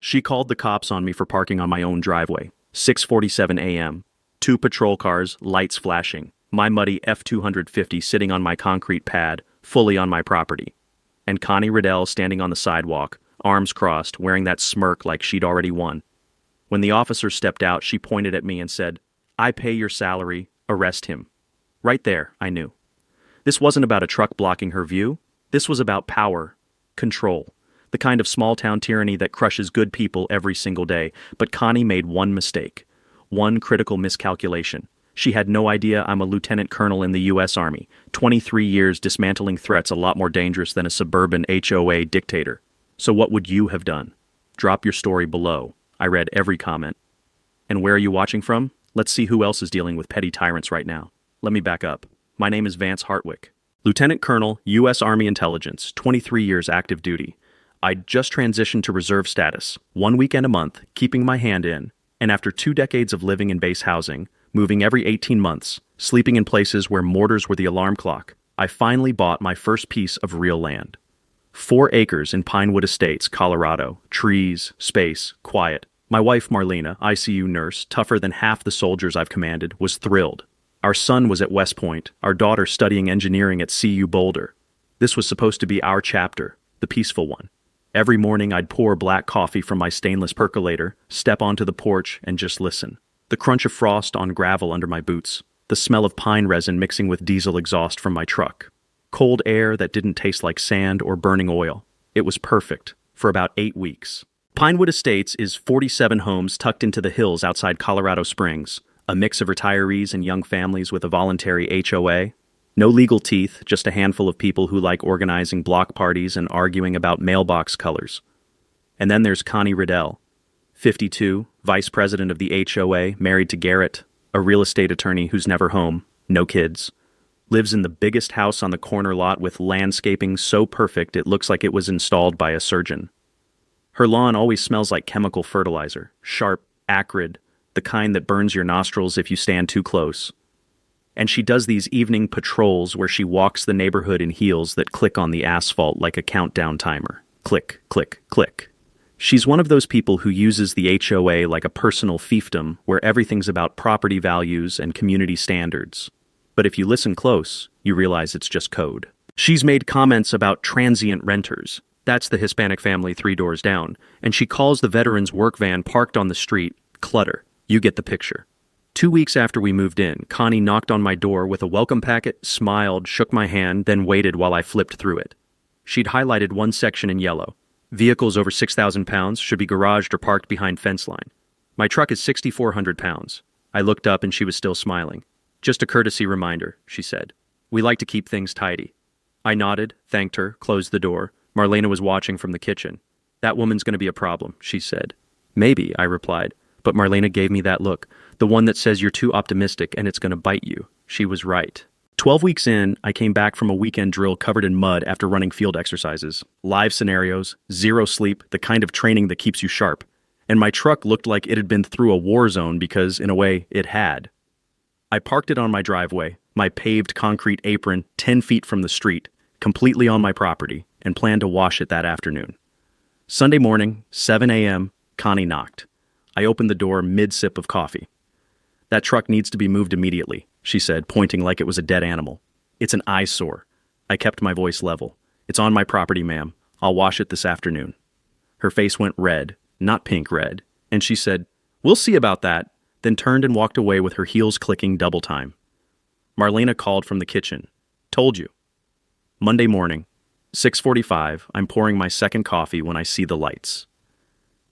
She called the cops on me for parking on my own driveway. 6:47 a.m. Two patrol cars, lights flashing. My muddy F-250 sitting on my concrete pad, fully on my property. And Connie Riddell standing on the sidewalk, arms crossed, wearing that smirk like she'd already won. When the officer stepped out, she pointed at me and said, "I pay your salary, arrest him." Right there, I knew. This wasn't about a truck blocking her view. This was about power, control, the kind of small-town tyranny that crushes good people every single day. But Connie made one mistake, one critical miscalculation. She had no idea I'm a lieutenant colonel in the U.S. Army, 23 years dismantling threats a lot more dangerous than a suburban HOA dictator. So what would you have done? Drop your story below. I read every comment. And where are you watching from? Let's see who else is dealing with petty tyrants right now. Let me back up. My name is Vance Hartwick. Lieutenant Colonel, U.S. Army Intelligence, 23 years active duty. I'd just transitioned to reserve status, 1 weekend a month, keeping my hand in, and after 2 decades of living in base housing, moving every 18 months, sleeping in places where mortars were the alarm clock, I finally bought my first piece of real land. 4 acres in Pinewood Estates, Colorado. Trees, space, quiet. My wife Marlena, ICU nurse, tougher than half the soldiers I've commanded, was thrilled. Our son was at West Point, our daughter studying engineering at CU Boulder. This was supposed to be our chapter, the peaceful one. Every morning I'd pour black coffee from my stainless percolator, step onto the porch, and just listen. The crunch of frost on gravel under my boots, the smell of pine resin mixing with diesel exhaust from my truck. Cold air that didn't taste like sand or burning oil. It was perfect, for about 8 weeks. Pinewood Estates is 47 homes tucked into the hills outside Colorado Springs, a mix of retirees and young families with a voluntary HOA. No legal teeth, just a handful of people who like organizing block parties and arguing about mailbox colors. And then there's Connie Riddell, 52, vice president of the HOA, married to Garrett, a real estate attorney who's never home, no kids. Lives in the biggest house on the corner lot with landscaping so perfect it looks like it was installed by a surgeon. Her lawn always smells like chemical fertilizer, sharp, acrid, the kind that burns your nostrils if you stand too close. And she does these evening patrols where she walks the neighborhood in heels that click on the asphalt like a countdown timer. Click, click, click. She's one of those people who uses the HOA like a personal fiefdom where everything's about property values and community standards. But if you listen close, you realize it's just code. She's made comments about transient renters. That's the Hispanic family 3 doors down. And she calls the veterans' work van parked on the street clutter. You get the picture. 2 weeks after we moved in, Connie knocked on my door with a welcome packet, smiled, shook my hand, then waited while I flipped through it. She'd highlighted one section in yellow. Vehicles over 6,000 pounds should be garaged or parked behind fence line. My truck is 6,400 pounds. I looked up and she was still smiling. "Just a courtesy reminder," she said. "We like to keep things tidy." I nodded, thanked her, closed the door. Marlena was watching from the kitchen. "That woman's going to be a problem," she said. "Maybe," I replied. But Marlena gave me that look, the one that says you're too optimistic and it's going to bite you. She was right. 12 weeks in, I came back from a weekend drill covered in mud after running field exercises. Live scenarios, 0 sleep, the kind of training that keeps you sharp. And my truck looked like it had been through a war zone because, in a way, it had. I parked it on my driveway, my paved concrete apron 10 feet from the street, completely on my property, and planned to wash it that afternoon. Sunday morning, 7 a.m., Connie knocked. I opened the door mid-sip of coffee. "That truck needs to be moved immediately," she said, pointing like it was a dead animal. "It's an eyesore." I kept my voice level. "It's on my property, ma'am. I'll wash it this afternoon." Her face went red, not pink red, and she said, "We'll see about that," then turned and walked away with her heels clicking double time. Marlena called from the kitchen. "Told you." Monday morning, 6:45, I'm pouring my second coffee when I see the lights.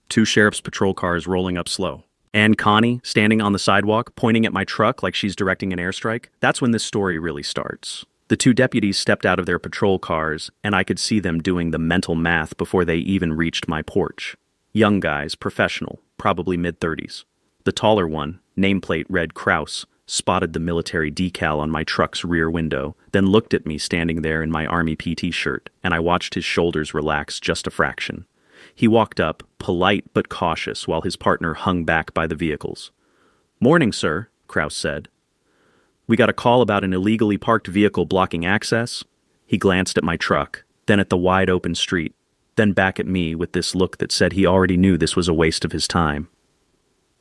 2 sheriff's patrol cars rolling up slow. And Connie, standing on the sidewalk, pointing at my truck like she's directing an airstrike. That's when this story really starts. The 2 deputies stepped out of their patrol cars, and I could see them doing the mental math before they even reached my porch. Young guys, professional, probably mid-30s. The taller one, nameplate read Kraus, spotted the military decal on my truck's rear window, then looked at me standing there in my Army PT shirt, and I watched his shoulders relax just a fraction. He walked up, polite but cautious, while his partner hung back by the vehicles. "Morning, sir," Kraus said. "We got a call about an illegally parked vehicle blocking access." He glanced at my truck, then at the wide-open street. then back at me with this look that said he already knew this was a waste of his time.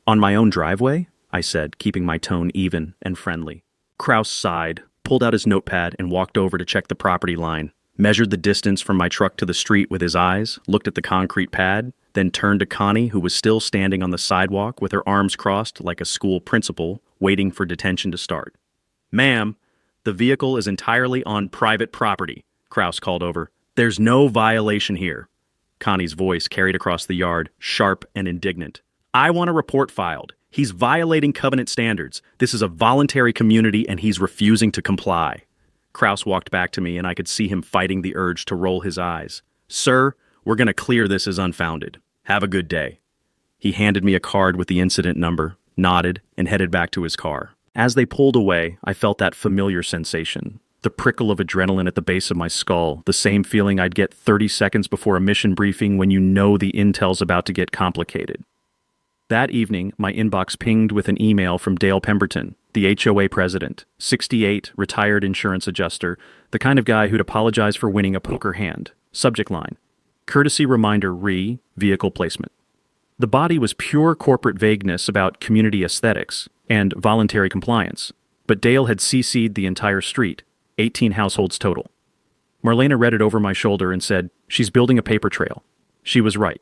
"On my own driveway?" I said, keeping my tone even and friendly. Kraus sighed, pulled out his notepad, and walked over to check the property line, measured the distance from my truck to the street with his eyes, looked at the concrete pad, then turned to Connie, who was still standing on the sidewalk with her arms crossed like a school principal, waiting for detention to start. "Ma'am, the vehicle is entirely on private property," Kraus called over. "There's no violation here." Connie's voice carried across the yard, sharp and indignant. "I want a report filed. He's violating covenant standards. This is a voluntary community and he's refusing to comply." Kraus walked back to me and I could see him fighting the urge to roll his eyes. "Sir, we're going to clear this as unfounded. Have a good day." He handed me a card with the incident number, nodded, and headed back to his car. As they pulled away, I felt that familiar sensation. The prickle of adrenaline at the base of my skull, the same feeling I'd get 30 seconds before a mission briefing when you know the intel's about to get complicated. That evening, my inbox pinged with an email from Dale Pemberton, the HOA president, 68, retired insurance adjuster, the kind of guy who'd apologize for winning a poker hand. Subject line: courtesy reminder vehicle placement. The body was pure corporate vagueness about community aesthetics and voluntary compliance, but Dale had CC'd the entire street, 18 households total. Marlena read it over my shoulder and said, "She's building a paper trail." She was right.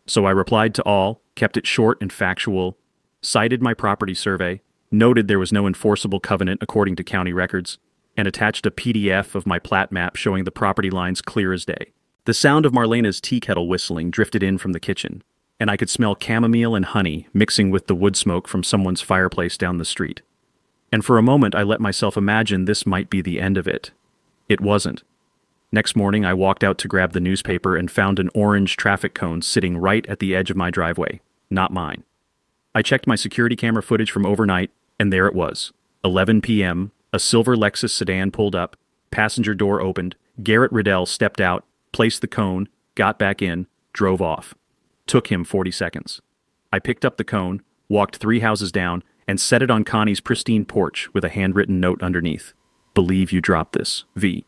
So I replied to all, kept it short and factual, cited my property survey, noted there was no enforceable covenant according to county records, and attached a PDF of my plat map showing the property lines clear as day. The sound of Marlena's tea kettle whistling drifted in from the kitchen, and I could smell chamomile and honey mixing with the wood smoke from someone's fireplace down the street. And for a moment I let myself imagine this might be the end of it. It wasn't. Next morning I walked out to grab the newspaper and found an orange traffic cone sitting right at the edge of my driveway, not mine. I checked my security camera footage from overnight, and there it was. 11 p.m., a silver Lexus sedan pulled up, passenger door opened, Garrett Riddell stepped out, placed the cone, got back in, drove off. Took him 40 seconds. I picked up the cone, walked 3 houses down, and set it on Connie's pristine porch with a handwritten note underneath. "Believe you dropped this, V."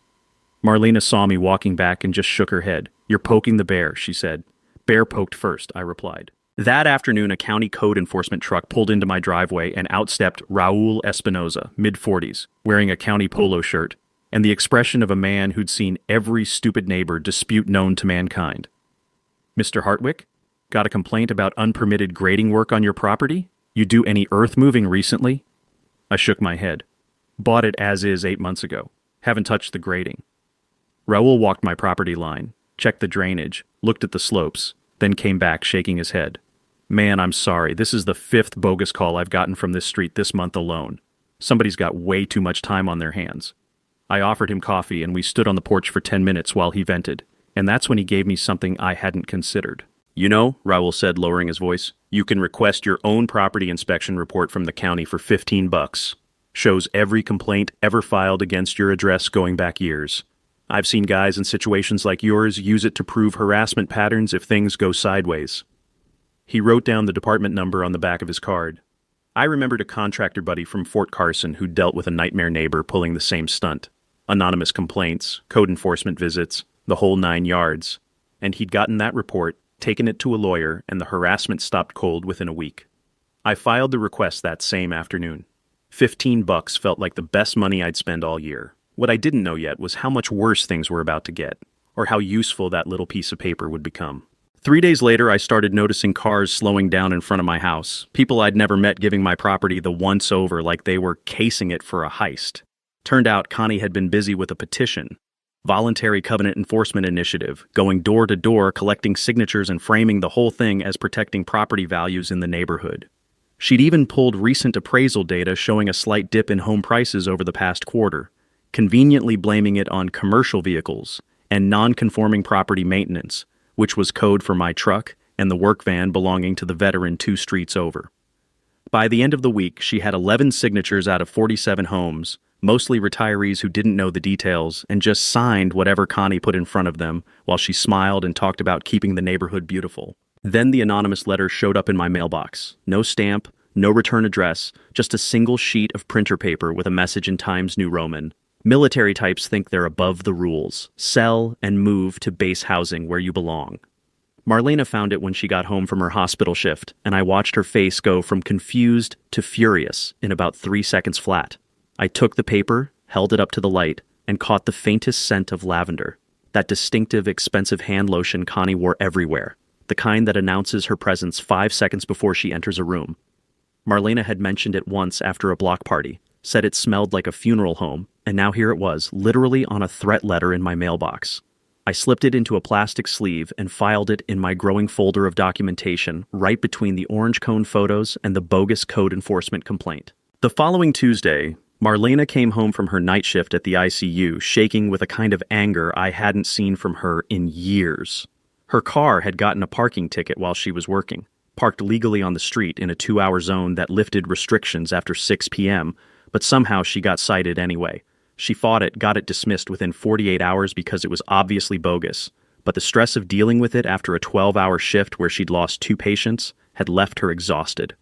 Marlena saw me walking back and just shook her head. "You're poking the bear," she said. "Bear poked first," I replied. That afternoon, a county code enforcement truck pulled into my driveway and outstepped Raul Espinoza, mid-40s, wearing a county polo shirt, and the expression of a man who'd seen every stupid neighbor dispute known to mankind. "Mr. Hartwick, got a complaint about unpermitted grading work on your property? You do any earth moving recently?" I shook my head. "Bought it as is 8 months ago. Haven't touched the grading." Raul walked my property line, checked the drainage, looked at the slopes, then came back shaking his head. "Man, I'm sorry. This is the 5th bogus call I've gotten from this street this month alone. Somebody's got way too much time on their hands." I offered him coffee and we stood on the porch for 10 minutes while he vented, and that's when he gave me something I hadn't considered. "You know," Raul said, lowering his voice, "you can request your own property inspection report from the county for $15. Shows every complaint ever filed against your address going back years. I've seen guys in situations like yours use it to prove harassment patterns if things go sideways." He wrote down the department number on the back of his card. I remembered a contractor buddy from Fort Carson who dealt with a nightmare neighbor pulling the same stunt. Anonymous complaints, code enforcement visits, the whole 9 yards. And he'd gotten that report, taken it to a lawyer, and the harassment stopped cold within a week. I filed the request that same afternoon. $15 felt like the best money I'd spend all year. What I didn't know yet was how much worse things were about to get, or how useful that little piece of paper would become. 3 days later, I started noticing cars slowing down in front of my house, people I'd never met giving my property the once-over like they were casing it for a heist. Turned out Connie had been busy with a petition, Voluntary Covenant Enforcement Initiative, going door to door collecting signatures and framing the whole thing as protecting property values in the neighborhood. She'd even pulled recent appraisal data showing a slight dip in home prices over the past quarter, conveniently blaming it on commercial vehicles and non-conforming property maintenance, which was code for my truck and the work van belonging to the veteran 2 streets over. By the end of the week, she had 11 signatures out of 47 homes, mostly retirees who didn't know the details and just signed whatever Connie put in front of them while she smiled and talked about keeping the neighborhood beautiful. Then the anonymous letter showed up in my mailbox. No stamp, no return address, just a single sheet of printer paper with a message in Times New Roman. Military types think they're above the rules. Sell and move to base housing where you belong. Marlena found it when she got home from her hospital shift, and I watched her face go from confused to furious in about 3 seconds flat. I took the paper, held it up to the light, and caught the faintest scent of lavender. That distinctive, expensive hand lotion Connie wore everywhere. The kind that announces her presence 5 seconds before she enters a room. Marlena had mentioned it once after a block party, said it smelled like a funeral home, and now here it was, literally on a threat letter in my mailbox. I slipped it into a plastic sleeve and filed it in my growing folder of documentation right between the orange cone photos and the bogus code enforcement complaint. The following Tuesday, Marlena came home from her night shift at the ICU, shaking with a kind of anger I hadn't seen from her in years. Her car had gotten a parking ticket while she was working, parked legally on the street in a 2-hour zone that lifted restrictions after 6 p.m., but somehow she got cited anyway. She fought it, got it dismissed within 48 hours because it was obviously bogus, but the stress of dealing with it after a 12-hour shift where she'd lost 2 patients had left her exhausted.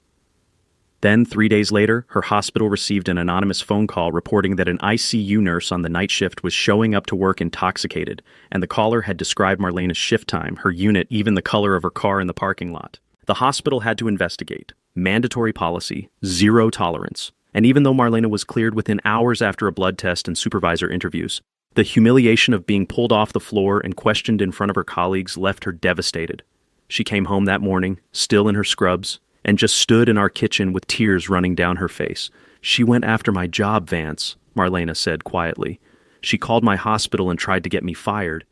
Then, 3 days later, her hospital received an anonymous phone call reporting that an ICU nurse on the night shift was showing up to work intoxicated, and the caller had described Marlena's shift time, her unit, even the color of her car in the parking lot. The hospital had to investigate. Mandatory policy, 0 tolerance. And even though Marlena was cleared within hours after a blood test and supervisor interviews, the humiliation of being pulled off the floor and questioned in front of her colleagues left her devastated. She came home that morning, still in her scrubs, and just stood in our kitchen with tears running down her face. "She went after my job, Vance," Marlena said quietly. "She called my hospital and tried to get me fired."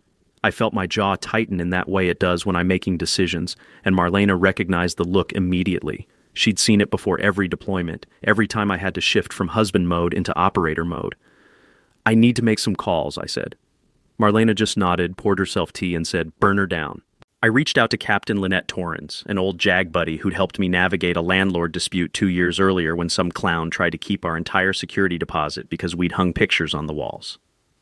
I felt my jaw tighten in that way it does when I'm making decisions, and Marlena recognized the look immediately. She'd seen it before every deployment, every time I had to shift from husband mode into operator mode. "I need to make some calls," I said. Marlena just nodded, poured herself tea, and said, "Burn her down." I reached out to Captain Lynette Torrens, an old JAG buddy who'd helped me navigate a landlord dispute 2 years earlier when some clown tried to keep our entire security deposit because we'd hung pictures on the walls.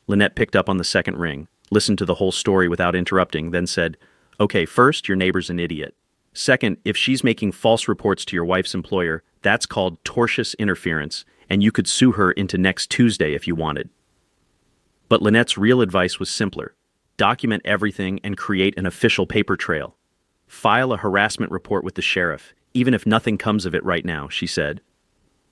Lynette picked up on the second ring, listened to the whole story without interrupting, then said, "Okay, first, your neighbor's an idiot. Second, if she's making false reports to your wife's employer, that's called tortious interference, and you could sue her into next Tuesday if you wanted." But Lynette's real advice was simpler. Document everything and create an official paper trail. File a harassment report with the sheriff, even if nothing comes of it right now, she said.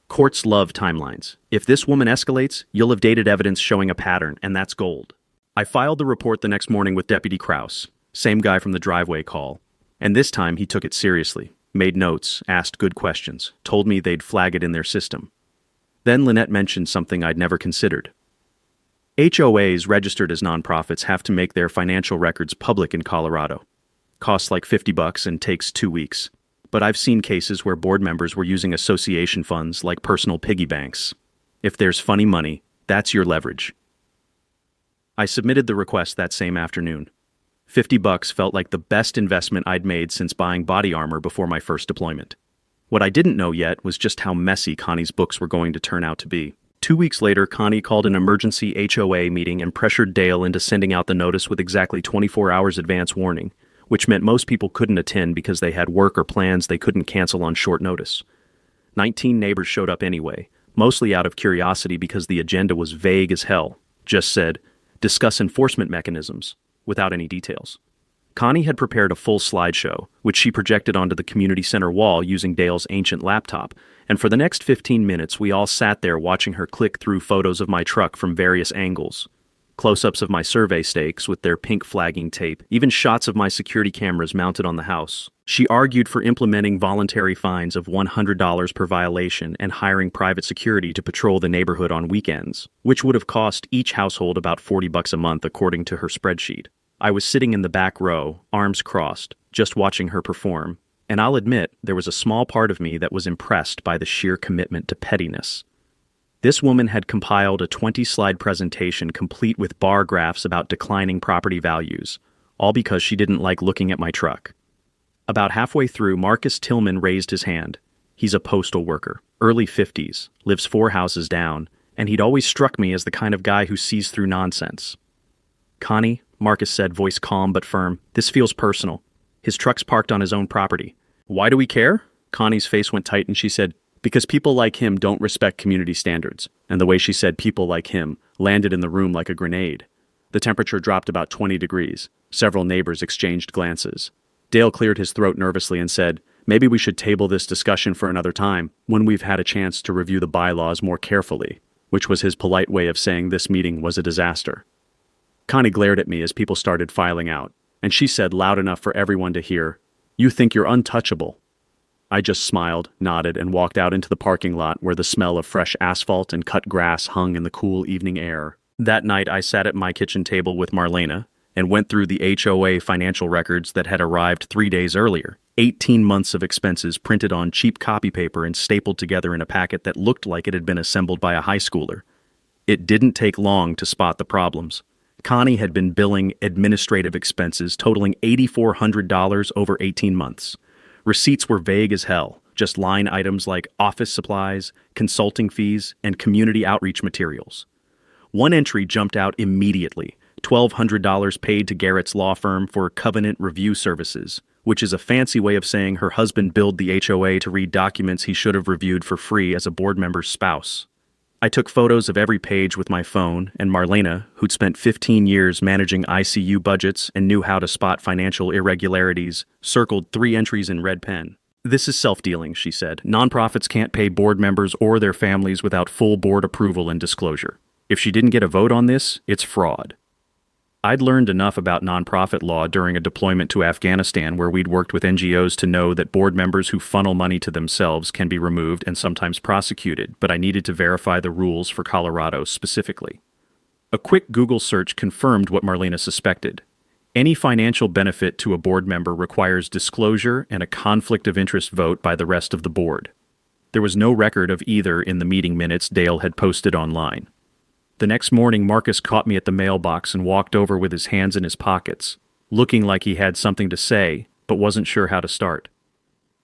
Courts love timelines. If this woman escalates, you'll have dated evidence showing a pattern, and that's gold. I filed the report the next morning with Deputy Kraus, same guy from the driveway call. And this time he took it seriously, made notes, asked good questions, told me they'd flag it in their system. Then Lynette mentioned something I'd never considered. HOAs registered as nonprofits have to make their financial records public in Colorado. Costs like $50 and takes 2 weeks. But I've seen cases where board members were using association funds like personal piggy banks. If there's funny money, that's your leverage. I submitted the request that same afternoon. $50 felt like the best investment I'd made since buying body armor before my first deployment. What I didn't know yet was just how messy Connie's books were going to turn out to be. 2 weeks later, Connie called an emergency HOA meeting and pressured Dale into sending out the notice with exactly 24 hours advance warning, which meant most people couldn't attend because they had work or plans they couldn't cancel on short notice. 19 neighbors showed up anyway, mostly out of curiosity because the agenda was vague as hell. Just said, "Discuss enforcement mechanisms," without any details. Connie had prepared a full slideshow, which she projected onto the community center wall using Dale's ancient laptop, and for the next 15 minutes we all sat there watching her click through photos of my truck from various angles. Close-ups of my survey stakes with their pink flagging tape, even shots of my security cameras mounted on the house. She argued for implementing voluntary fines of $100 per violation and hiring private security to patrol the neighborhood on weekends, which would have cost each household about $40 a month according to her spreadsheet. I was sitting in the back row, arms crossed, just watching her perform, and I'll admit there was a small part of me that was impressed by the sheer commitment to pettiness. This woman had compiled a 20-slide presentation complete with bar graphs about declining property values, all because she didn't like looking at my truck. About halfway through, Marcus Tillman raised his hand. He's a postal worker, early 50s, lives 4 houses down, and he'd always struck me as the kind of guy who sees through nonsense. "Connie," Marcus said, voice calm but firm, "this feels personal. His truck's parked on his own property." "Why do we care?" Connie's face went tight and she said, Because people like him don't respect community standards, and the way she said people like him landed in the room like a grenade. The temperature dropped about 20 degrees. Several neighbors exchanged glances. Dale cleared his throat nervously and said, "Maybe we should table this discussion for another time, when we've had a chance to review the bylaws more carefully," which was his polite way of saying this meeting was a disaster. Connie glared at me as people started filing out, and she said loud enough for everyone to hear, "You think you're untouchable." I just smiled, nodded, and walked out into the parking lot where the smell of fresh asphalt and cut grass hung in the cool evening air. That night I sat at my kitchen table with Marlena and went through the HOA financial records that had arrived 3 days earlier. 18 months of expenses printed on cheap copy paper and stapled together in a packet that looked like it had been assembled by a high schooler. It didn't take long to spot the problems. Connie had been billing administrative expenses totaling $8,400 over 18 months. Receipts were vague as hell, just line items like office supplies, consulting fees, and community outreach materials. One entry jumped out immediately: $1,200 paid to Garrett's law firm for covenant review services, which is a fancy way of saying her husband billed the HOA to read documents he should have reviewed for free as a board member's spouse. I took photos of every page with my phone, and Marlena, who'd spent 15 years managing ICU budgets and knew how to spot financial irregularities, circled 3 entries in red pen. "This is self-dealing," she said. "Nonprofits can't pay board members or their families without full board approval and disclosure. If she didn't get a vote on this, it's fraud." I'd learned enough about nonprofit law during a deployment to Afghanistan where we'd worked with NGOs to know that board members who funnel money to themselves can be removed and sometimes prosecuted, but I needed to verify the rules for Colorado specifically. A quick Google search confirmed what Marlena suspected. Any financial benefit to a board member requires disclosure and a conflict of interest vote by the rest of the board. There was no record of either in the meeting minutes Dale had posted online. The next morning, Marcus caught me at the mailbox and walked over with his hands in his pockets, looking like he had something to say, but wasn't sure how to start.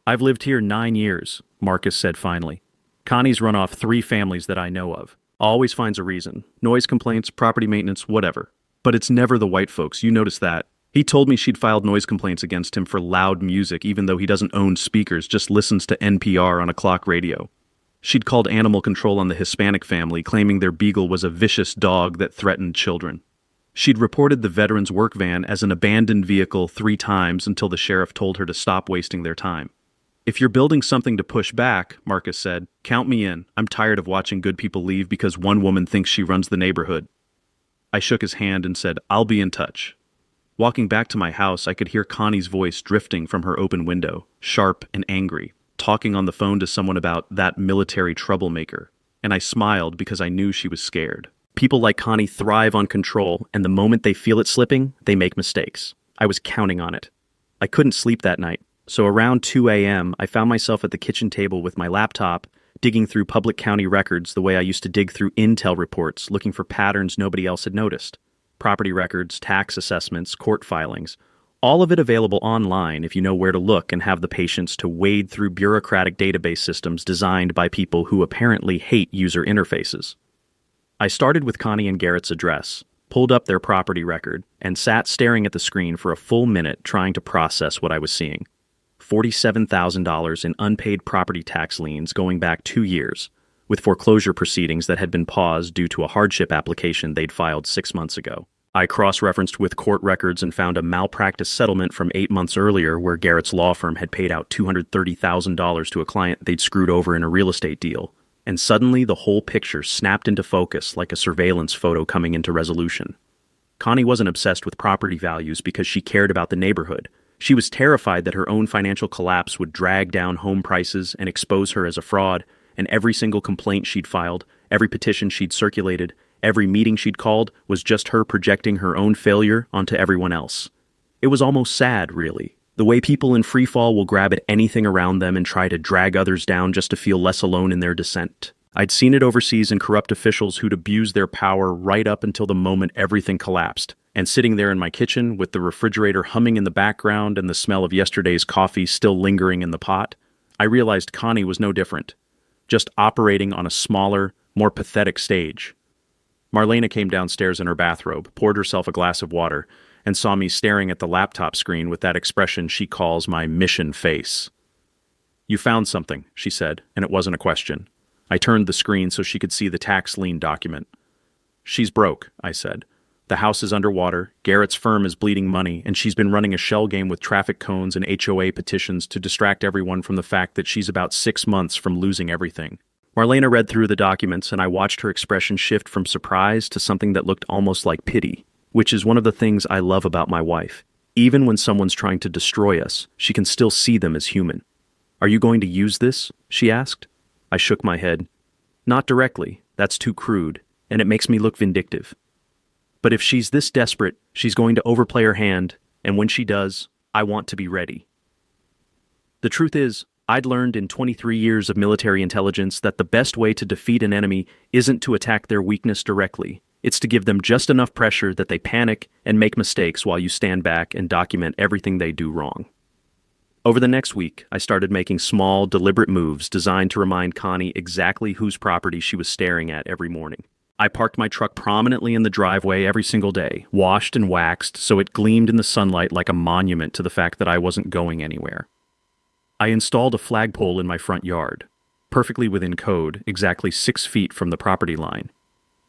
"I've lived here 9 years, Marcus said finally. "Connie's run off 3 families that I know of. Always finds a reason. Noise complaints, property maintenance, whatever. But it's never the white folks, you notice that. He told me she'd filed noise complaints against him for loud music even though he doesn't own speakers, just listens to NPR on a clock radio. She'd called animal control on the Hispanic family, claiming their beagle was a vicious dog that threatened children. She'd reported the veterans' work van as an abandoned vehicle 3 times until the sheriff told her to stop wasting their time. If you're building something to push back," Marcus said, "count me in. I'm tired of watching good people leave because one woman thinks she runs the neighborhood." I shook his hand and said, "I'll be in touch." Walking back to my house, I could hear Connie's voice drifting from her open window, sharp and angry, talking on the phone to someone about that military troublemaker, and I smiled because I knew she was scared. People like Connie thrive on control, and the moment they feel it slipping, they make mistakes. I was counting on it. I couldn't sleep that night, so around 2 a.m., I found myself at the kitchen table with my laptop, digging through public county records the way I used to dig through intel reports, looking for patterns nobody else had noticed. Property records, tax assessments, court filings. All of it available online if you know where to look and have the patience to wade through bureaucratic database systems designed by people who apparently hate user interfaces. I started with Connie and Garrett's address, pulled up their property record, and sat staring at the screen for a full minute trying to process what I was seeing. $47,000 in unpaid property tax liens going back 2 years, with foreclosure proceedings that had been paused due to a hardship application they'd filed 6 months ago. I cross-referenced with court records and found a malpractice settlement from 8 months earlier where Garrett's law firm had paid out $230,000 to a client they'd screwed over in a real estate deal. And suddenly the whole picture snapped into focus like a surveillance photo coming into resolution. Connie wasn't obsessed with property values because she cared about the neighborhood. She was terrified that her own financial collapse would drag down home prices and expose her as a fraud, and every single complaint she'd filed, every petition she'd circulated, every meeting she'd called was just her projecting her own failure onto everyone else. It was almost sad, really. The way people in freefall will grab at anything around them and try to drag others down just to feel less alone in their descent. I'd seen it overseas in corrupt officials who'd abused their power right up until the moment everything collapsed. And sitting there in my kitchen with the refrigerator humming in the background and the smell of yesterday's coffee still lingering in the pot, I realized Connie was no different, just operating on a smaller, more pathetic stage. Marlena came downstairs in her bathrobe, poured herself a glass of water, and saw me staring at the laptop screen with that expression she calls my mission face. You found something, she said, and it wasn't a question. I turned the screen so she could see the tax lien document. She's broke, I said. The house is underwater, Garrett's firm is bleeding money, and she's been running a shell game with traffic cones and HOA petitions to distract everyone from the fact that she's about 6 months from losing everything. Marlena read through the documents, and I watched her expression shift from surprise to something that looked almost like pity, which is one of the things I love about my wife. Even when someone's trying to destroy us, she can still see them as human. Are you going to use this? She asked. I shook my head. Not directly, that's too crude, and it makes me look vindictive. But if she's this desperate, she's going to overplay her hand, and when she does, I want to be ready. The truth is, I'd learned in 23 years of military intelligence that the best way to defeat an enemy isn't to attack their weakness directly. It's to give them just enough pressure that they panic and make mistakes while you stand back and document everything they do wrong. Over the next week, I started making small, deliberate moves designed to remind Connie exactly whose property she was staring at every morning. I parked my truck prominently in the driveway every single day, washed and waxed so it gleamed in the sunlight like a monument to the fact that I wasn't going anywhere. I installed a flagpole in my front yard, perfectly within code, exactly 6 feet from the property line,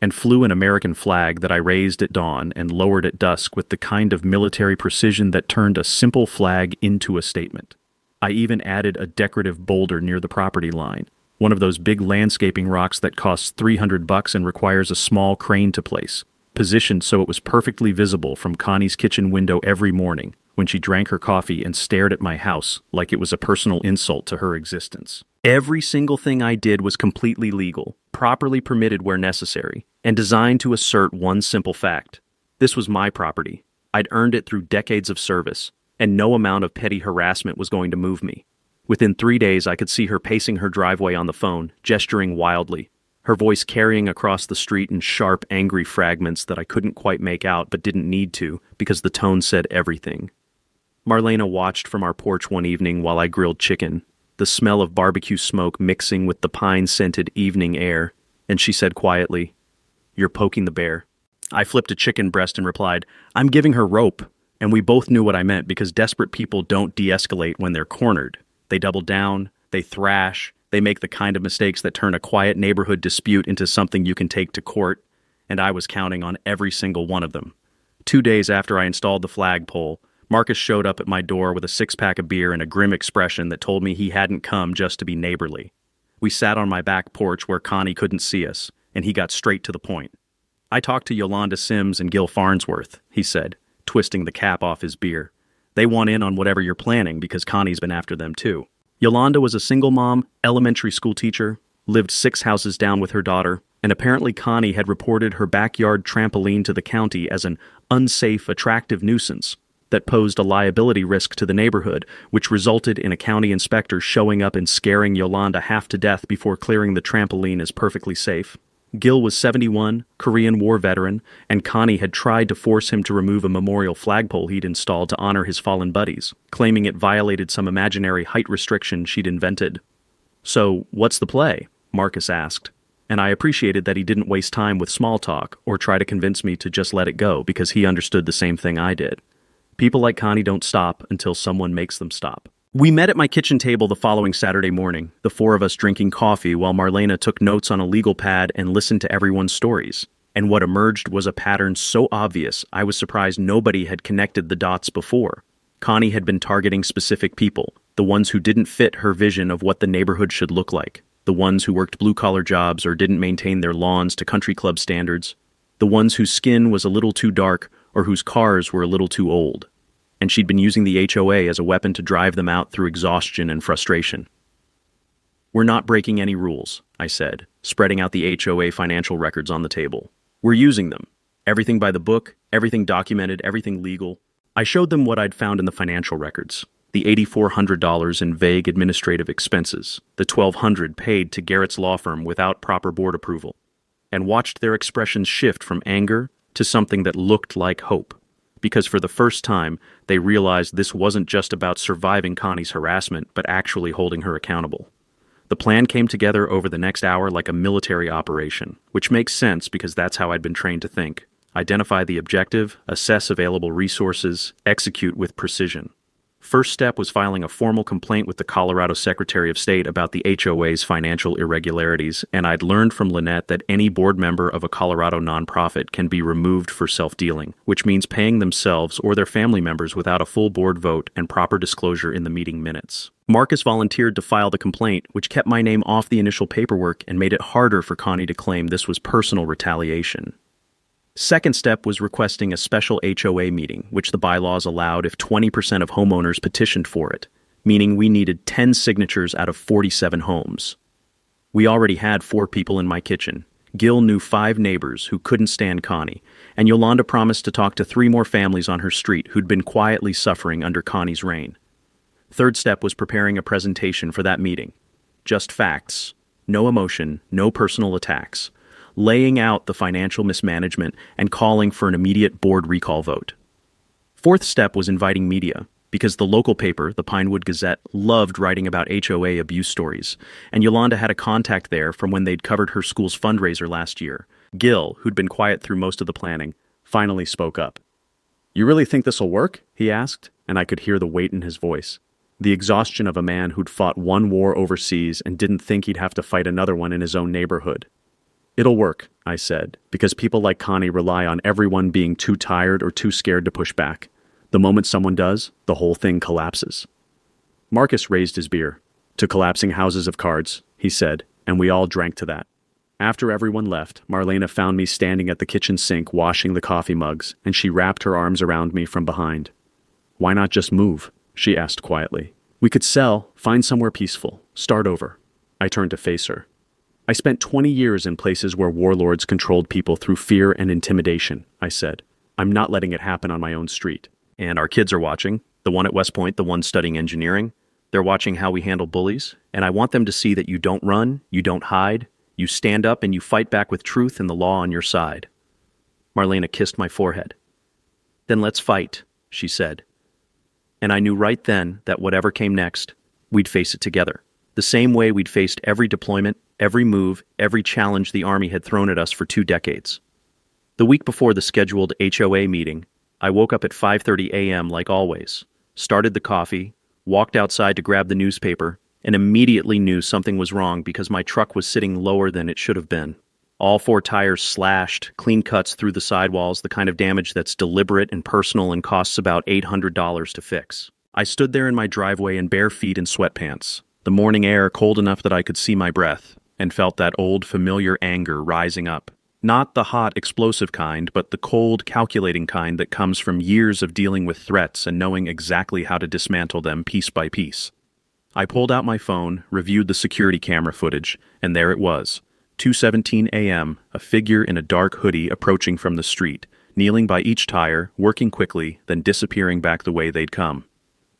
and flew an American flag that I raised at dawn and lowered at dusk with the kind of military precision that turned a simple flag into a statement. I even added a decorative boulder near the property line, one of those big landscaping rocks that costs $300 and requires a small crane to place, positioned so it was perfectly visible from Connie's kitchen window every morning when she drank her coffee and stared at my house like it was a personal insult to her existence. Every single thing I did was completely legal, properly permitted where necessary, and designed to assert one simple fact. This was my property. I'd earned it through decades of service, and no amount of petty harassment was going to move me. Within 3 days, I could see her pacing her driveway on the phone, gesturing wildly, her voice carrying across the street in sharp, angry fragments that I couldn't quite make out but didn't need to because the tone said everything. Marlena watched from our porch one evening while I grilled chicken, the smell of barbecue smoke mixing with the pine-scented evening air, and she said quietly, "You're poking the bear." I flipped a chicken breast and replied, "I'm giving her rope," and we both knew what I meant because desperate people don't de-escalate when they're cornered. They double down, they thrash, they make the kind of mistakes that turn a quiet neighborhood dispute into something you can take to court, and I was counting on every single one of them. 2 days after I installed the flagpole, Marcus showed up at my door with a 6-pack of beer and a grim expression that told me he hadn't come just to be neighborly. We sat on my back porch where Connie couldn't see us, and he got straight to the point. "I talked to Yolanda Sims and Gil Farnsworth," he said, twisting the cap off his beer. "They want in on whatever you're planning because Connie's been after them too." Yolanda was a single mom, elementary school teacher, lived 6 houses down with her daughter, and apparently Connie had reported her backyard trampoline to the county as an unsafe, attractive nuisance that posed a liability risk to the neighborhood, which resulted in a county inspector showing up and scaring Yolanda half to death before clearing the trampoline as perfectly safe. Gil was 71, Korean War veteran, and Connie had tried to force him to remove a memorial flagpole he'd installed to honor his fallen buddies, claiming it violated some imaginary height restriction she'd invented. "So, what's the play?" Marcus asked, and I appreciated that he didn't waste time with small talk or try to convince me to just let it go because he understood the same thing I did. People like Connie don't stop until someone makes them stop. We met at my kitchen table the following Saturday morning, the 4 of us drinking coffee while Marlena took notes on a legal pad and listened to everyone's stories. And what emerged was a pattern so obvious I was surprised nobody had connected the dots before. Connie had been targeting specific people, the ones who didn't fit her vision of what the neighborhood should look like, the ones who worked blue-collar jobs or didn't maintain their lawns to country club standards, the ones whose skin was a little too dark or whose cars were a little too old. And she'd been using the HOA as a weapon to drive them out through exhaustion and frustration. "We're not breaking any rules," I said, spreading out the HOA financial records on the table. "We're using them. Everything by the book, everything documented, everything legal." I showed them what I'd found in the financial records, the $8,400 in vague administrative expenses, the $1,200 paid to Garrett's law firm without proper board approval, and watched their expressions shift from anger to something that looked like hope. Because for the first time, they realized this wasn't just about surviving Connie's harassment, but actually holding her accountable. The plan came together over the next hour like a military operation, which makes sense because that's how I'd been trained to think. Identify the objective, assess available resources, execute with precision. First step was filing a formal complaint with the Colorado Secretary of State about the HOA's financial irregularities, and I'd learned from Lynette that any board member of a Colorado nonprofit can be removed for self-dealing, which means paying themselves or their family members without a full board vote and proper disclosure in the meeting minutes. Marcus volunteered to file the complaint, which kept my name off the initial paperwork and made it harder for Connie to claim this was personal retaliation. Second step was requesting a special HOA meeting, which the bylaws allowed if 20% of homeowners petitioned for it, meaning we needed 10 signatures out of 47 homes. We already had 4 people in my kitchen. Gil knew 5 neighbors who couldn't stand Connie, and Yolanda promised to talk to 3 more families on her street who'd been quietly suffering under Connie's reign. Third step was preparing a presentation for that meeting. Just facts. No emotion, no personal attacks. Laying out the financial mismanagement and calling for an immediate board recall vote. Fourth step was inviting media, because the local paper, the Pinewood Gazette, loved writing about HOA abuse stories, and Yolanda had a contact there from when they'd covered her school's fundraiser last year. Gil, who'd been quiet through most of the planning, finally spoke up. "You really think this'll work?" he asked, and I could hear the weight in his voice. The exhaustion of a man who'd fought one war overseas and didn't think he'd have to fight another one in his own neighborhood. "It'll work," I said, because people like Connie rely on everyone being too tired or too scared to push back. The moment someone does, the whole thing collapses. Marcus raised his beer. "To collapsing houses of cards," he said, and we all drank to that. After everyone left, Marlena found me standing at the kitchen sink washing the coffee mugs, and she wrapped her arms around me from behind. "Why not just move?" she asked quietly. "We could sell, find somewhere peaceful, start over." I turned to face her. "I spent 20 years in places where warlords controlled people through fear and intimidation," I said. "I'm not letting it happen on my own street." "And our kids are watching. The one at West Point, the one studying engineering. They're watching how we handle bullies, and I want them to see that you don't run, you don't hide, you stand up and you fight back with truth and the law on your side." Marlena kissed my forehead. "Then let's fight," she said. And I knew right then that whatever came next, we'd face it together. The same way we'd faced every deployment, every move, every challenge the Army had thrown at us for 2 decades. The week before the scheduled HOA meeting, I woke up at 5:30 a.m. like always, started the coffee, walked outside to grab the newspaper, and immediately knew something was wrong because my truck was sitting lower than it should have been. All 4 tires slashed, clean cuts through the sidewalls, the kind of damage that's deliberate and personal and costs about $800 to fix. I stood there in my driveway in bare feet and sweatpants, the morning air cold enough that I could see my breath, and felt that old familiar anger rising up. Not the hot, explosive kind, but the cold, calculating kind that comes from years of dealing with threats and knowing exactly how to dismantle them piece by piece. I pulled out my phone, reviewed the security camera footage, and there it was. 2:17 a.m., a figure in a dark hoodie approaching from the street, kneeling by each tire, working quickly, then disappearing back the way they'd come.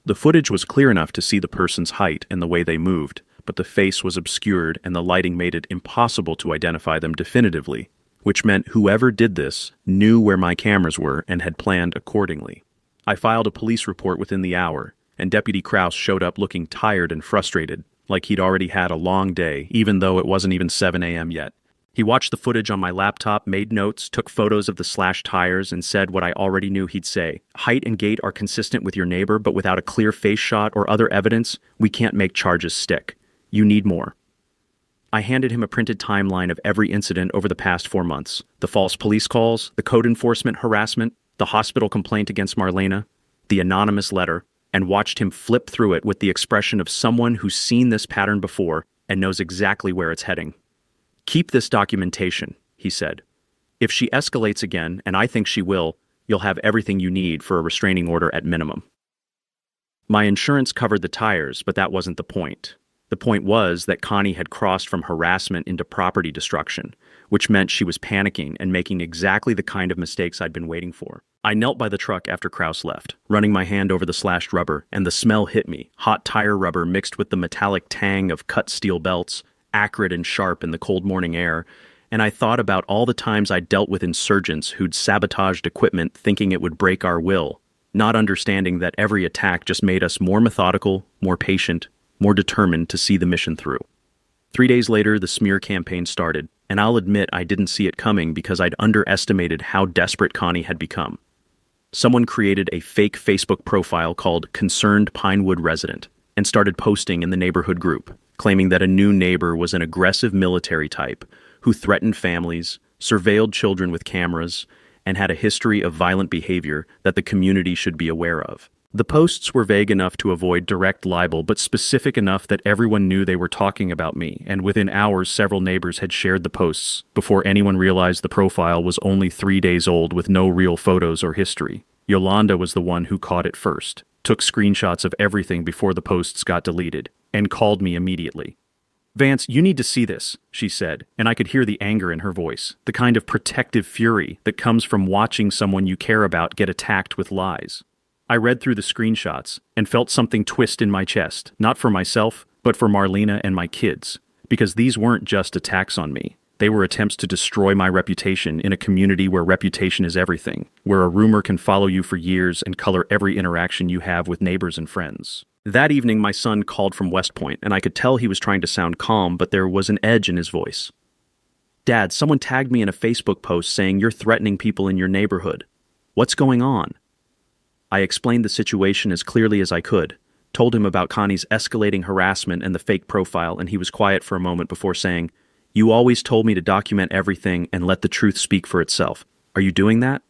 The footage was clear enough to see the person's height and the way they moved, but the face was obscured and the lighting made it impossible to identify them definitively, which meant whoever did this knew where my cameras were and had planned accordingly. I filed a police report within the hour, and Deputy Kraus showed up looking tired and frustrated, like he'd already had a long day, even though it wasn't even 7 a.m. yet. He watched the footage on my laptop, made notes, took photos of the slashed tires, and said what I already knew he'd say. "Height and gait are consistent with your neighbor, but without a clear face shot or other evidence, we can't make charges stick. You need more." I handed him a printed timeline of every incident over the past 4 months. The false police calls, the code enforcement harassment, the hospital complaint against Marlena, the anonymous letter, and watched him flip through it with the expression of someone who's seen this pattern before and knows exactly where it's heading. "Keep this documentation," he said. "If she escalates again, and I think she will, you'll have everything you need for a restraining order at minimum." My insurance covered the tires, but that wasn't the point. The point was that Connie had crossed from harassment into property destruction, which meant she was panicking and making exactly the kind of mistakes I'd been waiting for. I knelt by the truck after Kraus left, running my hand over the slashed rubber, and the smell hit me, hot tire rubber mixed with the metallic tang of cut steel belts, acrid and sharp in the cold morning air, and I thought about all the times I'd dealt with insurgents who'd sabotaged equipment thinking it would break our will, not understanding that every attack just made us more methodical, more patient, more determined to see the mission through. 3 days later, the smear campaign started, and I'll admit I didn't see it coming because I'd underestimated how desperate Connie had become. Someone created a fake Facebook profile called Concerned Pinewood Resident and started posting in the neighborhood group, claiming that a new neighbor was an aggressive military type who threatened families, surveilled children with cameras, and had a history of violent behavior that the community should be aware of. The posts were vague enough to avoid direct libel, but specific enough that everyone knew they were talking about me, and within hours several neighbors had shared the posts before anyone realized the profile was only 3 days old with no real photos or history. Yolanda was the one who caught it first, took screenshots of everything before the posts got deleted, and called me immediately. "Vance, you need to see this," she said, and I could hear the anger in her voice, the kind of protective fury that comes from watching someone you care about get attacked with lies. I read through the screenshots and felt something twist in my chest, not for myself, but for Marlena and my kids, because these weren't just attacks on me. They were attempts to destroy my reputation in a community where reputation is everything, where a rumor can follow you for years and color every interaction you have with neighbors and friends. That evening, my son called from West Point, and I could tell he was trying to sound calm, but there was an edge in his voice. "Dad, someone tagged me in a Facebook post saying you're threatening people in your neighborhood. What's going on?" I explained the situation as clearly as I could, told him about Connie's escalating harassment and the fake profile, and he was quiet for a moment before saying, "You always told me to document everything and let the truth speak for itself. Are you doing that?"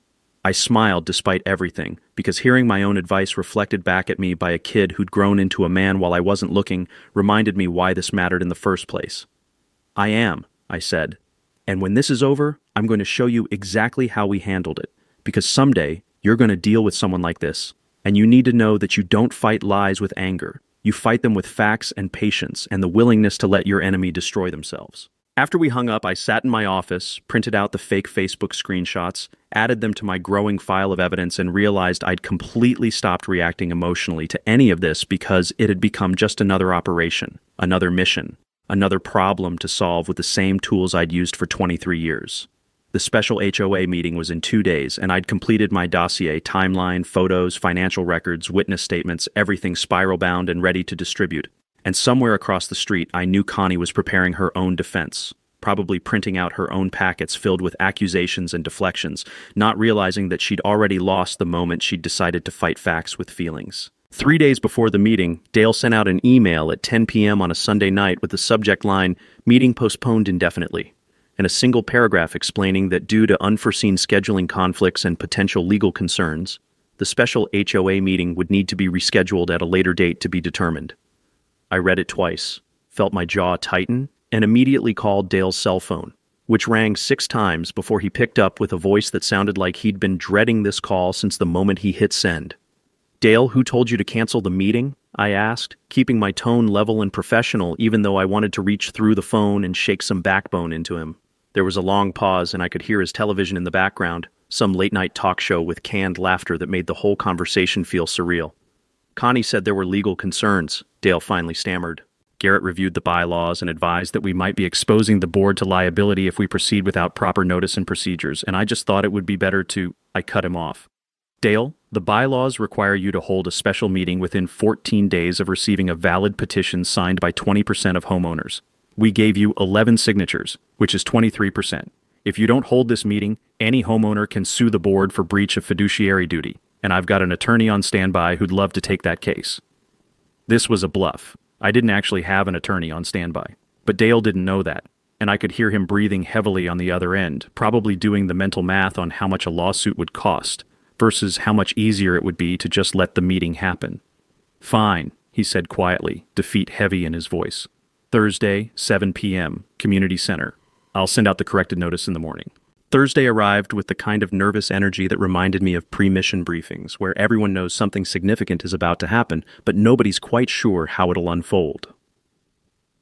I smiled despite everything, because hearing my own advice reflected back at me by a kid who'd grown into a man while I wasn't looking reminded me why this mattered in the first place. "I am," I said, "and when this is over, I'm going to show you exactly how we handled it, because someday you're going to deal with someone like this, and you need to know that you don't fight lies with anger. You fight them with facts and patience and the willingness to let your enemy destroy themselves." After we hung up, I sat in my office, printed out the fake Facebook screenshots, added them to my growing file of evidence, and realized I'd completely stopped reacting emotionally to any of this because it had become just another operation, another mission, another problem to solve with the same tools I'd used for 23 years. The special HOA meeting was in 2 days, and I'd completed my dossier, timeline, photos, financial records, witness statements, everything spiral-bound and ready to distribute. And somewhere across the street, I knew Connie was preparing her own defense, probably printing out her own packets filled with accusations and deflections, not realizing that she'd already lost the moment she'd decided to fight facts with feelings. 3 days before the meeting, Dale sent out an email at 10 p.m. on a Sunday night with the subject line, "Meeting postponed indefinitely," and a single paragraph explaining that due to unforeseen scheduling conflicts and potential legal concerns, the special HOA meeting would need to be rescheduled at a later date to be determined. I read it twice, felt my jaw tighten, and immediately called Dale's cell phone, which rang 6 times before he picked up with a voice that sounded like he'd been dreading this call since the moment he hit send. "Dale, who told you to cancel the meeting?" I asked, keeping my tone level and professional even though I wanted to reach through the phone and shake some backbone into him. There was a long pause and I could hear his television in the background, some late-night talk show with canned laughter that made the whole conversation feel surreal. "Connie said there were legal concerns," Dale finally stammered. "Garrett reviewed the bylaws and advised that we might be exposing the board to liability if we proceed without proper notice and procedures, and I just thought it would be better to—" I cut him off. "Dale, the bylaws require you to hold a special meeting within 14 days of receiving a valid petition signed by 20% of homeowners. We gave you 11 signatures, which is 23%. If you don't hold this meeting, any homeowner can sue the board for breach of fiduciary duty, and I've got an attorney on standby who'd love to take that case." This was a bluff. I didn't actually have an attorney on standby. But Dale didn't know that, and I could hear him breathing heavily on the other end, probably doing the mental math on how much a lawsuit would cost, versus how much easier it would be to just let the meeting happen. "Fine," he said quietly, defeat heavy in his voice. "Thursday, 7 p.m., Community Center. I'll send out the corrected notice in the morning." Thursday arrived with the kind of nervous energy that reminded me of pre-mission briefings, where everyone knows something significant is about to happen, but nobody's quite sure how it'll unfold.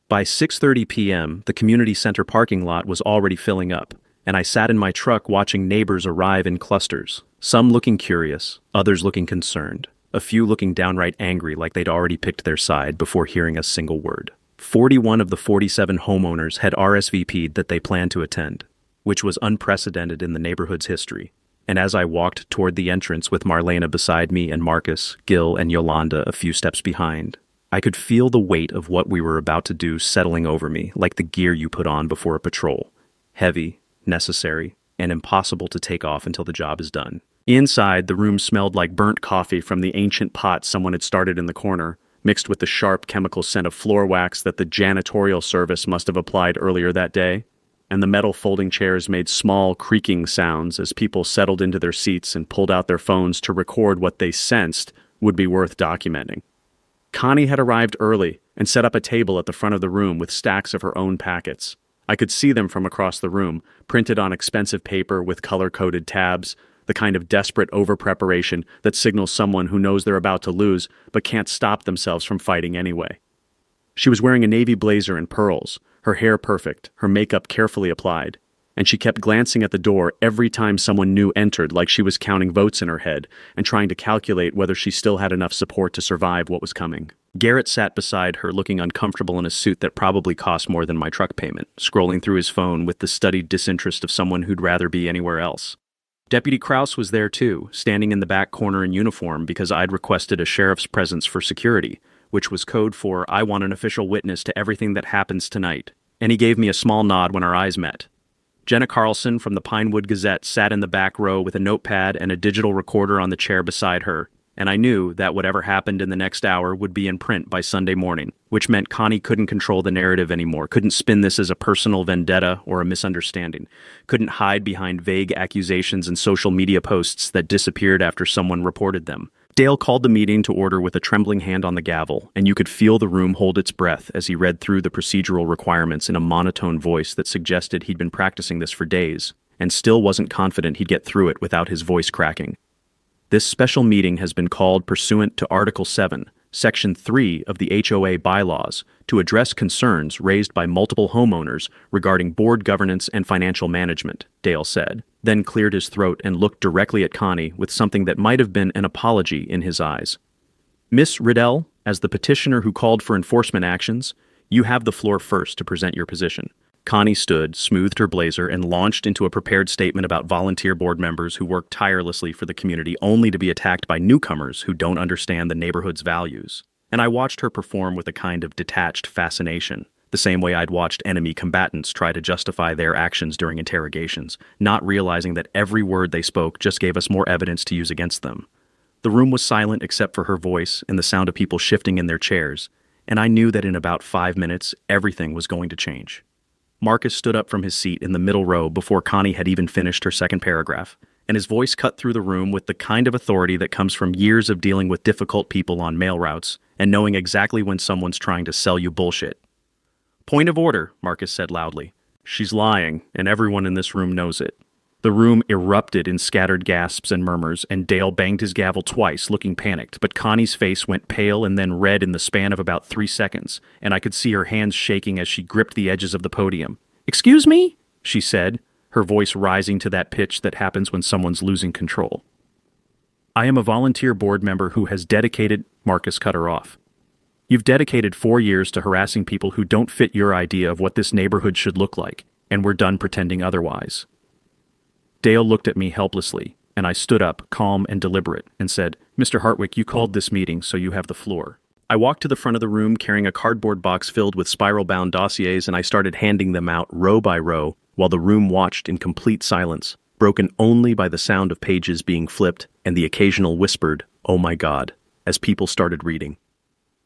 By 6:30 p.m., the community center parking lot was already filling up, and I sat in my truck watching neighbors arrive in clusters, some looking curious, others looking concerned, a few looking downright angry like they'd already picked their side before hearing a single word. 41 of the 47 homeowners had RSVP'd that they planned to attend, which was unprecedented in the neighborhood's history. And as I walked toward the entrance with Marlena beside me and Marcus, Gil, and Yolanda a few steps behind, I could feel the weight of what we were about to do settling over me like the gear you put on before a patrol. Heavy, necessary, and impossible to take off until the job is done. Inside, the room smelled like burnt coffee from the ancient pot someone had started in the corner, mixed with the sharp chemical scent of floor wax that the janitorial service must have applied earlier that day, and the metal folding chairs made small, creaking sounds as people settled into their seats and pulled out their phones to record what they sensed would be worth documenting. Connie had arrived early and set up a table at the front of the room with stacks of her own packets. I could see them from across the room, printed on expensive paper with color-coded tabs, the kind of desperate over-preparation that signals someone who knows they're about to lose but can't stop themselves from fighting anyway. She was wearing a navy blazer and pearls, her hair perfect, her makeup carefully applied, and she kept glancing at the door every time someone new entered like she was counting votes in her head and trying to calculate whether she still had enough support to survive what was coming. Garrett sat beside her, looking uncomfortable in a suit that probably cost more than my truck payment, scrolling through his phone with the studied disinterest of someone who'd rather be anywhere else. Deputy Krause was there too, standing in the back corner in uniform because I'd requested a sheriff's presence for security, which was code for "I want an official witness to everything that happens tonight," and he gave me a small nod when our eyes met. Jenna Carlson from the Pinewood Gazette sat in the back row with a notepad and a digital recorder on the chair beside her, and I knew that whatever happened in the next hour would be in print by Sunday morning, which meant Connie couldn't control the narrative anymore, couldn't spin this as a personal vendetta or a misunderstanding, couldn't hide behind vague accusations and social media posts that disappeared after someone reported them. Dale called the meeting to order with a trembling hand on the gavel, and you could feel the room hold its breath as he read through the procedural requirements in a monotone voice that suggested he'd been practicing this for days, and still wasn't confident he'd get through it without his voice cracking. This special meeting has been called pursuant to Article 7, Section 3 of the HOA bylaws to address concerns raised by multiple homeowners regarding board governance and financial management, Dale said, then cleared his throat and looked directly at Connie with something that might have been an apology in his eyes. Miss Riddell, as the petitioner who called for enforcement actions, you have the floor first to present your position. Connie stood, smoothed her blazer, and launched into a prepared statement about volunteer board members who work tirelessly for the community only to be attacked by newcomers who don't understand the neighborhood's values. And I watched her perform with a kind of detached fascination, the same way I'd watched enemy combatants try to justify their actions during interrogations, not realizing that every word they spoke just gave us more evidence to use against them. The room was silent except for her voice and the sound of people shifting in their chairs, and I knew that in about 5 minutes, everything was going to change. Marcus stood up from his seat in the middle row before Connie had even finished her second paragraph, and his voice cut through the room with the kind of authority that comes from years of dealing with difficult people on mail routes and knowing exactly when someone's trying to sell you bullshit. "Point of order," Marcus said loudly. "She's lying, and everyone in this room knows it." The room erupted in scattered gasps and murmurs, and Dale banged his gavel twice, looking panicked, but Connie's face went pale and then red in the span of about 3 seconds, and I could see her hands shaking as she gripped the edges of the podium. "Excuse me?" she said, her voice rising to that pitch that happens when someone's losing control. "I am a volunteer board member who has dedicated—" Marcus cut her off. "You've dedicated 4 years to harassing people who don't fit your idea of what this neighborhood should look like, and we're done pretending otherwise." Dale looked at me helplessly, and I stood up, calm and deliberate, and said, "Mr. Hartwick, you called this meeting, so you have the floor." I walked to the front of the room carrying a cardboard box filled with spiral-bound dossiers, and I started handing them out row by row while the room watched in complete silence, broken only by the sound of pages being flipped and the occasional whispered, "Oh my God," as people started reading.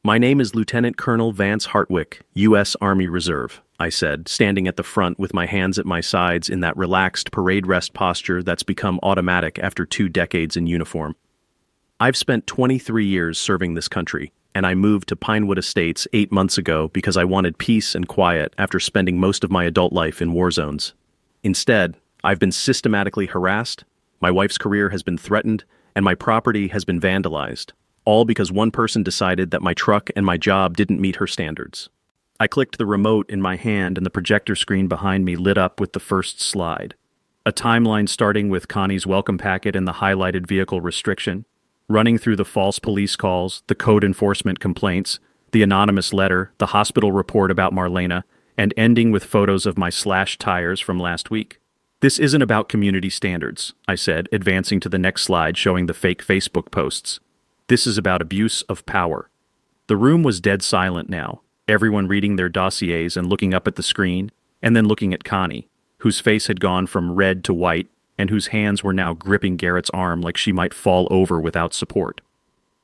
"My name is Lieutenant Colonel Vance Hartwick, U.S. Army Reserve," I said, standing at the front with my hands at my sides in that relaxed parade rest posture that's become automatic after 2 decades in uniform. "I've spent 23 years serving this country, and I moved to Pinewood Estates 8 months ago because I wanted peace and quiet after spending most of my adult life in war zones. Instead, I've been systematically harassed, my wife's career has been threatened, and my property has been vandalized, all because one person decided that my truck and my job didn't meet her standards." I clicked the remote in my hand and the projector screen behind me lit up with the first slide. A timeline starting with Connie's welcome packet and the highlighted vehicle restriction, running through the false police calls, the code enforcement complaints, the anonymous letter, the hospital report about Marlena, and ending with photos of my slashed tires from last week. "This isn't about community standards," I said, advancing to the next slide showing the fake Facebook posts. "This is about abuse of power." The room was dead silent now, everyone reading their dossiers and looking up at the screen, and then looking at Connie, whose face had gone from red to white, and whose hands were now gripping Garrett's arm like she might fall over without support.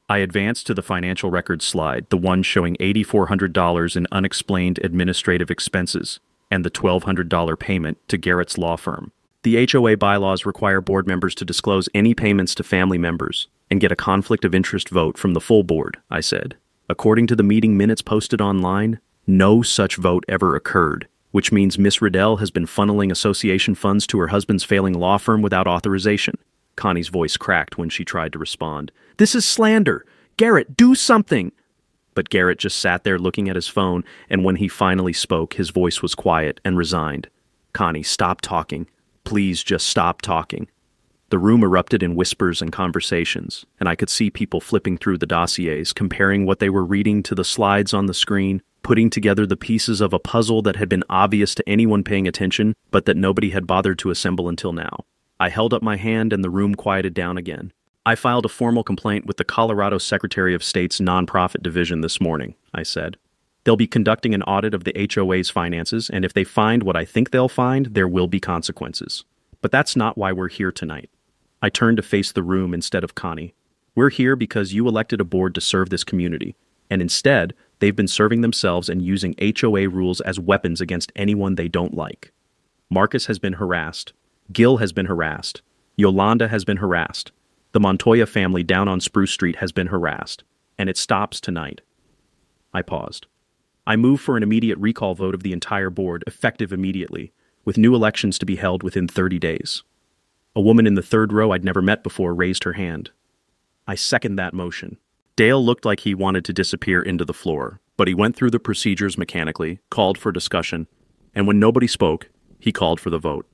I advanced to the financial records slide, the one showing $8,400 in unexplained administrative expenses, and the $1,200 payment to Garrett's law firm. The HOA bylaws require board members to disclose any payments to family members and get a conflict of interest vote from the full board, I said. According to the meeting minutes posted online, no such vote ever occurred, which means Miss Riddell has been funneling association funds to her husband's failing law firm without authorization. Connie's voice cracked when she tried to respond. This is slander! Garrett, do something! But Garrett just sat there looking at his phone, and when he finally spoke, his voice was quiet and resigned. Connie, stop talking. Please just stop talking. The room erupted in whispers and conversations, and I could see people flipping through the dossiers, comparing what they were reading to the slides on the screen, putting together the pieces of a puzzle that had been obvious to anyone paying attention, but that nobody had bothered to assemble until now. I held up my hand and the room quieted down again. I filed a formal complaint with the Colorado Secretary of State's nonprofit division this morning, I said. They'll be conducting an audit of the HOA's finances, and if they find what I think they'll find, there will be consequences. But that's not why we're here tonight. I turned to face the room instead of Connie. We're here because you elected a board to serve this community, and instead, they've been serving themselves and using HOA rules as weapons against anyone they don't like. Marcus has been harassed. Gil has been harassed. Yolanda has been harassed. The Montoya family down on Spruce Street has been harassed, and it stops tonight. I paused. I move for an immediate recall vote of the entire board, effective immediately, with new elections to be held within 30 days. A woman in the third row I'd never met before raised her hand. I second that motion. Dale looked like he wanted to disappear into the floor, but he went through the procedures mechanically, called for discussion, and when nobody spoke, he called for the vote.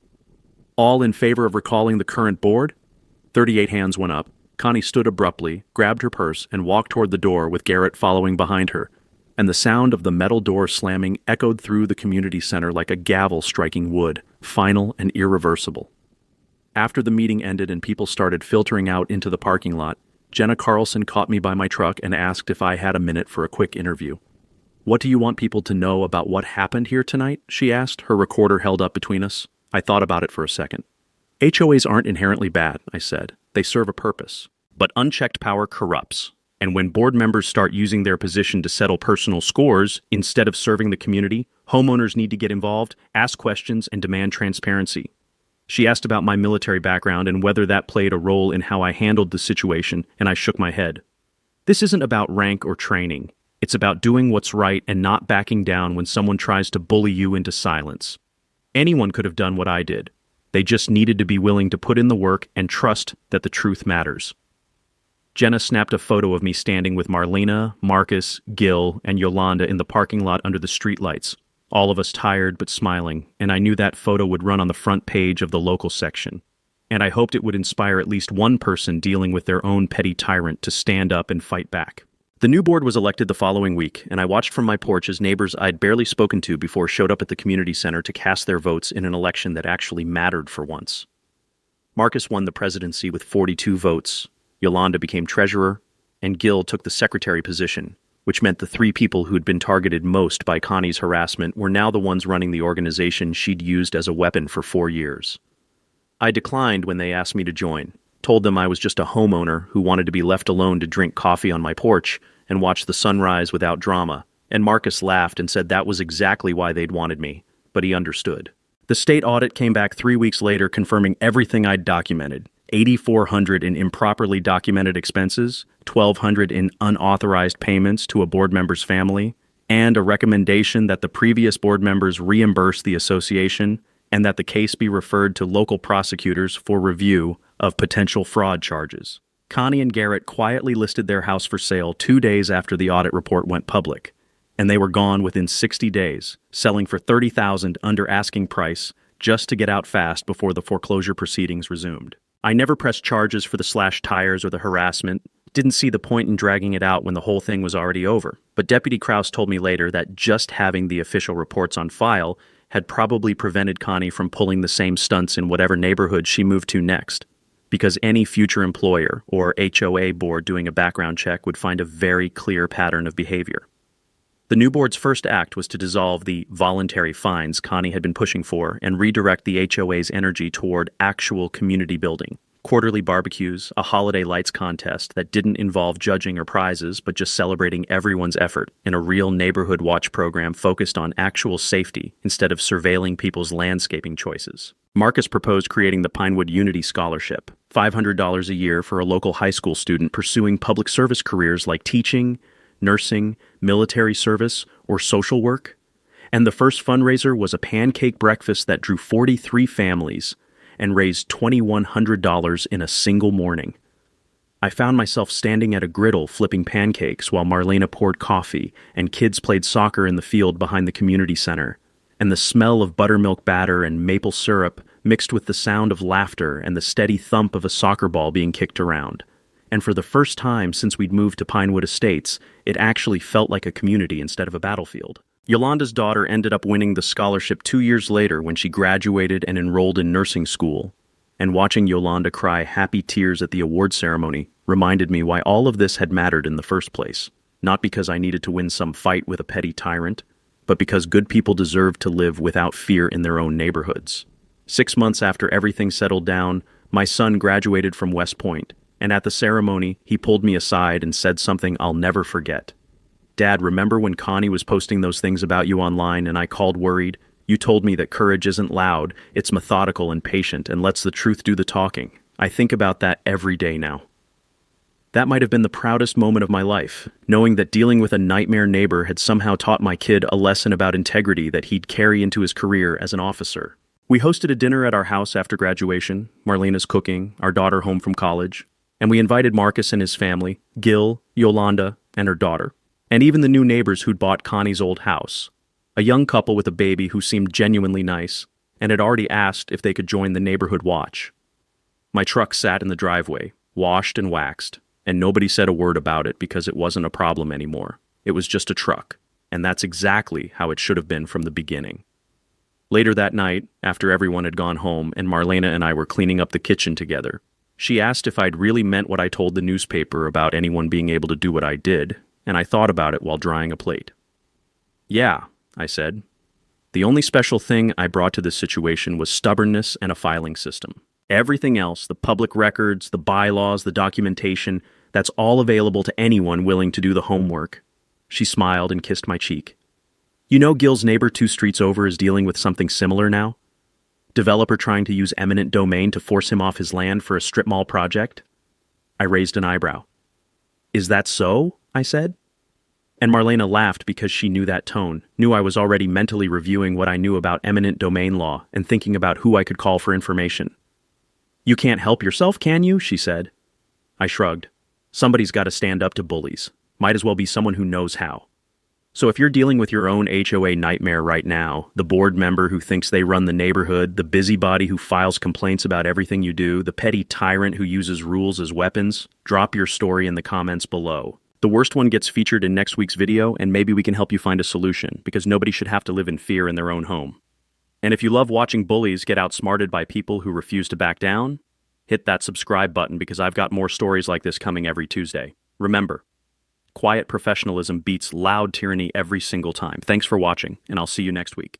All in favor of recalling the current board? 38 hands went up. Connie stood abruptly, grabbed her purse, and walked toward the door with Garrett following behind her, and the sound of the metal door slamming echoed through the community center like a gavel striking wood, final and irreversible. After the meeting ended and people started filtering out into the parking lot, Jenna Carlson caught me by my truck and asked if I had a minute for a quick interview. What do you want people to know about what happened here tonight? She asked, her recorder held up between us. I thought about it for a second. HOAs aren't inherently bad, I said. They serve a purpose. But unchecked power corrupts. And when board members start using their position to settle personal scores instead of serving the community, homeowners need to get involved, ask questions, and demand transparency. She asked about my military background and whether that played a role in how I handled the situation, and I shook my head. This isn't about rank or training. It's about doing what's right and not backing down when someone tries to bully you into silence. Anyone could have done what I did. They just needed to be willing to put in the work and trust that the truth matters. Jenna snapped a photo of me standing with Marlena, Marcus, Gil, and Yolanda in the parking lot under the streetlights, all of us tired but smiling, and I knew that photo would run on the front page of the local section. And I hoped it would inspire at least one person dealing with their own petty tyrant to stand up and fight back. The new board was elected the following week, and I watched from my porch as neighbors I'd barely spoken to before showed up at the community center to cast their votes in an election that actually mattered for once. Marcus won the presidency with 42 votes, Yolanda became treasurer, and Gil took the secretary position, which meant the three people who'd been targeted most by Connie's harassment were now the ones running the organization she'd used as a weapon for 4 years. I declined when they asked me to join, told them I was just a homeowner who wanted to be left alone to drink coffee on my porch and watch the sunrise without drama, and Marcus laughed and said that was exactly why they'd wanted me, but he understood. The state audit came back 3 weeks later confirming everything I'd documented. $8,400 in improperly documented expenses, $1,200 in unauthorized payments to a board member's family, and a recommendation that the previous board members reimburse the association and that the case be referred to local prosecutors for review of potential fraud charges. Connie and Garrett quietly listed their house for sale 2 days after the audit report went public, and they were gone within 60 days, selling for $30,000 under asking price just to get out fast before the foreclosure proceedings resumed. I never pressed charges for the slashed tires or the harassment, didn't see the point in dragging it out when the whole thing was already over. But Deputy Krause told me later that just having the official reports on file had probably prevented Connie from pulling the same stunts in whatever neighborhood she moved to next, because any future employer or HOA board doing a background check would find a very clear pattern of behavior. The new board's first act was to dissolve the voluntary fines Connie had been pushing for and redirect the HOA's energy toward actual community building. Quarterly barbecues, a holiday lights contest that didn't involve judging or prizes, but just celebrating everyone's effort, and a real neighborhood watch program focused on actual safety instead of surveilling people's landscaping choices. Marcus proposed creating the Pinewood Unity Scholarship, $500 a year for a local high school student pursuing public service careers like teaching, nursing, military service, or social work. And the first fundraiser was a pancake breakfast that drew 43 families and raised $2,100 in a single morning. I found myself standing at a griddle flipping pancakes while Marlena poured coffee and kids played soccer in the field behind the community center, and the smell of buttermilk batter and maple syrup mixed with the sound of laughter and the steady thump of a soccer ball being kicked around. And for the first time since we'd moved to Pinewood Estates, it actually felt like a community instead of a battlefield. Yolanda's daughter ended up winning the scholarship 2 years later when she graduated and enrolled in nursing school. And watching Yolanda cry happy tears at the award ceremony reminded me why all of this had mattered in the first place. Not because I needed to win some fight with a petty tyrant, but because good people deserve to live without fear in their own neighborhoods. 6 months after everything settled down, my son graduated from West Point. And at the ceremony, he pulled me aside and said something I'll never forget. "Dad, remember when Connie was posting those things about you online and I called worried? You told me that courage isn't loud, it's methodical and patient and lets the truth do the talking. I think about that every day now." That might have been the proudest moment of my life, knowing that dealing with a nightmare neighbor had somehow taught my kid a lesson about integrity that he'd carry into his career as an officer. We hosted a dinner at our house after graduation, Marlena's cooking, our daughter home from college. And we invited Marcus and his family, Gil, Yolanda, and her daughter, and even the new neighbors who'd bought Connie's old house, a young couple with a baby who seemed genuinely nice and had already asked if they could join the neighborhood watch. My truck sat in the driveway, washed and waxed, and nobody said a word about it because it wasn't a problem anymore. It was just a truck, and that's exactly how it should have been from the beginning. Later that night, after everyone had gone home and Marlena and I were cleaning up the kitchen together, she asked if I'd really meant what I told the newspaper about anyone being able to do what I did, and I thought about it while drying a plate. "Yeah," I said. "The only special thing I brought to this situation was stubbornness and a filing system. Everything else, the public records, the bylaws, the documentation, that's all available to anyone willing to do the homework." She smiled and kissed my cheek. "You know Gil's neighbor 2 streets over is dealing with something similar now? Developer trying to use eminent domain to force him off his land for a strip mall project?" I raised an eyebrow. "Is that so?" I said. And Marlena laughed because she knew that tone, knew I was already mentally reviewing what I knew about eminent domain law and thinking about who I could call for information. "You can't help yourself, can you?" she said. I shrugged. Somebody's got to stand up to bullies. Might as well be someone who knows how. So if you're dealing with your own HOA nightmare right now, the board member who thinks they run the neighborhood, the busybody who files complaints about everything you do, the petty tyrant who uses rules as weapons, drop your story in the comments below. The worst one gets featured in next week's video, and maybe we can help you find a solution, because nobody should have to live in fear in their own home. And if you love watching bullies get outsmarted by people who refuse to back down, hit that subscribe button because I've got more stories like this coming every Tuesday. Remember, quiet professionalism beats loud tyranny every single time. Thanks for watching, and I'll see you next week.